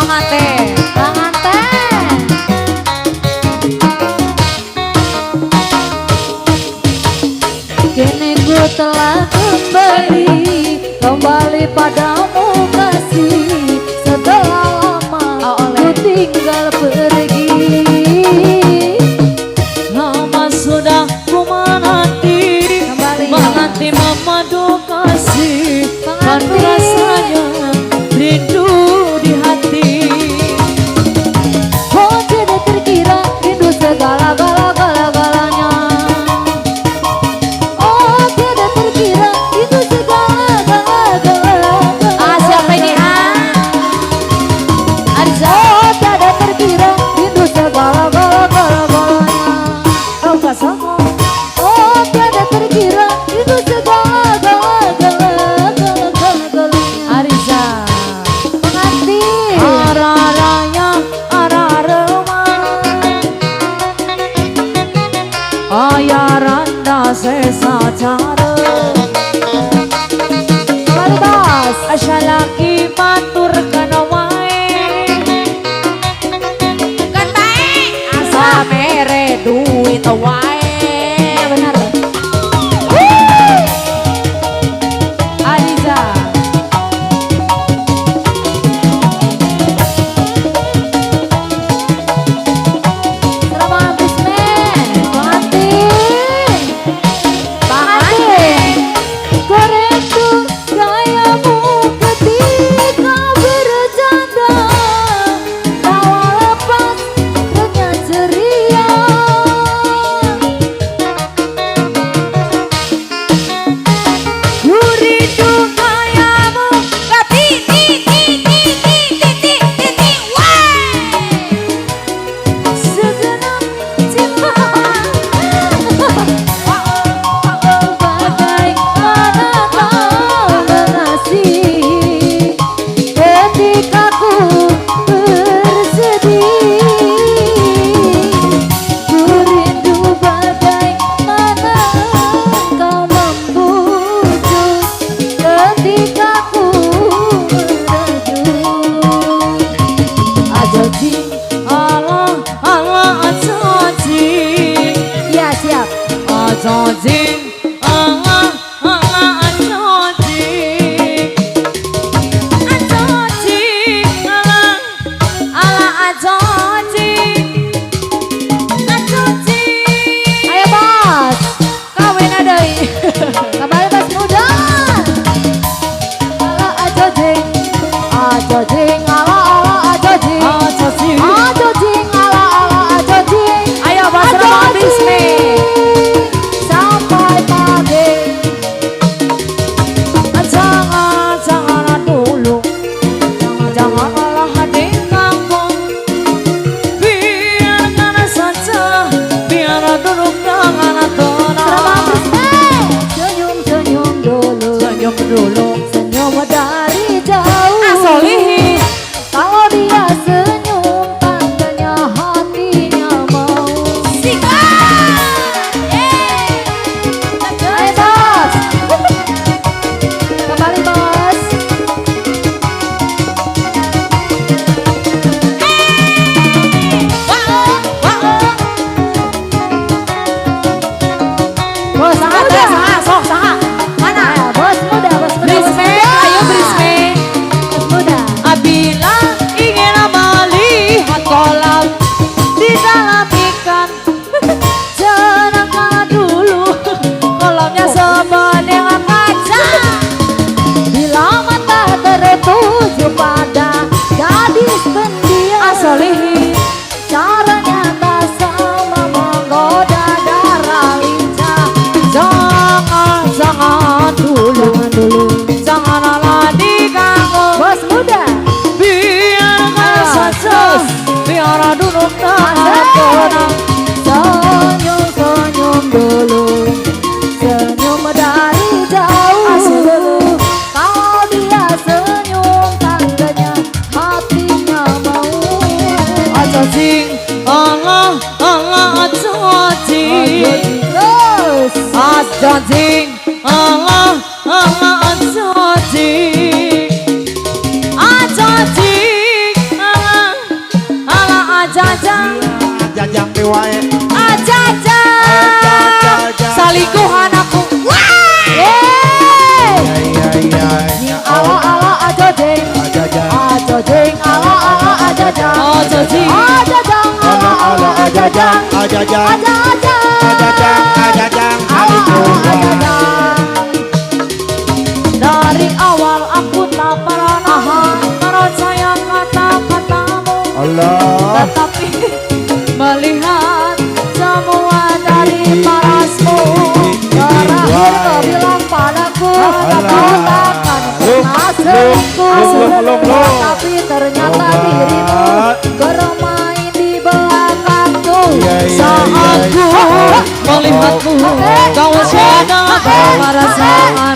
Manganten. Kini ku telah kembali padamu kasih. Setelah lama ku tinggal pergi. Lama sudah ku menanti, menanti memadu kasih. Kan rasanya rindu di hati. Oh tidak terkira rindu segala-galanya. Oh tidak terkira rindu segala-galanya. Siapa ini Arza. Oh tidak terkira rindu segala-galanya. Oh pasangan. Oh tidak terkira rindu segala-galanya. Ariza. Pengantin. Araraya, ararema, ayaranda sesa cara. Kembali bos. Asalaki matur kana wae. Kan baik. Asa mere duit wae. Benar. Ariza. Selamat bismen. Pengantin. Pengantin. Korektu gayamu ketika bercanda. Tawa lepas renyah ceria. Rindu kayamu Segenap cinta. Bagaimana kau mengasihi ketika ku bersedih. Ku rindu bagaimana kau membujuk ketika ku meredup. Ajoji. Allah Allah ajojing, Ya siap. ajojing, Allah Allah ajojing, ajojing, Allah Allah ajojing, ajojing. Ayo bos. Kawin adai. Kembali bos muda. Ala ajojing. Ajojing ala ajojing. Ajojing. Ajojing ala ajojing. Ayo bos Rama Bismi. Sampai pagi. Jangan dulu, janganlah di kampung. Biarkan saja, biar duduk dengan tenang. Senyum-senyum dulu. Senyum dulu. Senyum dari jauh. Asolihi. Kalau dia senyum tandanya hatinya mau. Ayo bos. Kembali bos. Bos Sangat muda. ya, sangat, sok, sangat. Mana? Bos muda, bos muda, bos Brisme, muda. ayo Brisme. Bos muda. Apabila ingin melihat kolam di dalam ikan, jangan kalah dulu kolamnya sebening kaca. Bila mata tertuju pada gadis pendiam, Asolihi. caranya tak sama menggoda darah lincah. Jangan dulu, janganlah diganggu. Bos muda. Biarkan saja, biar duduk dengan tenang. Senyum-senyum dulu. Senyum dari jauh. Kalau dia senyum tandanya hatinya mau. Ajojing, Allah Allah ajojing, Terus. ajojing, Allah Allah ajojing, ajojing, Allah wae. Aja aja. Salingkuhan aku. Iya. Ala aja ding, Aja. aja ding, ala aja dang, Aja ding. aja dang, ala aja dang, Aja. aja aja, Aja. ala aja dang. Dari awal aku tak pernah percaya kata-katamu, Allah. tetapi melihat semua dari parasmu, terakhir kau bilang padaku kau takkan pernah selingkuh, tapi ternyata dirimu bermain di belakangku. Saat ku melihatmu, kau sudah perasaan.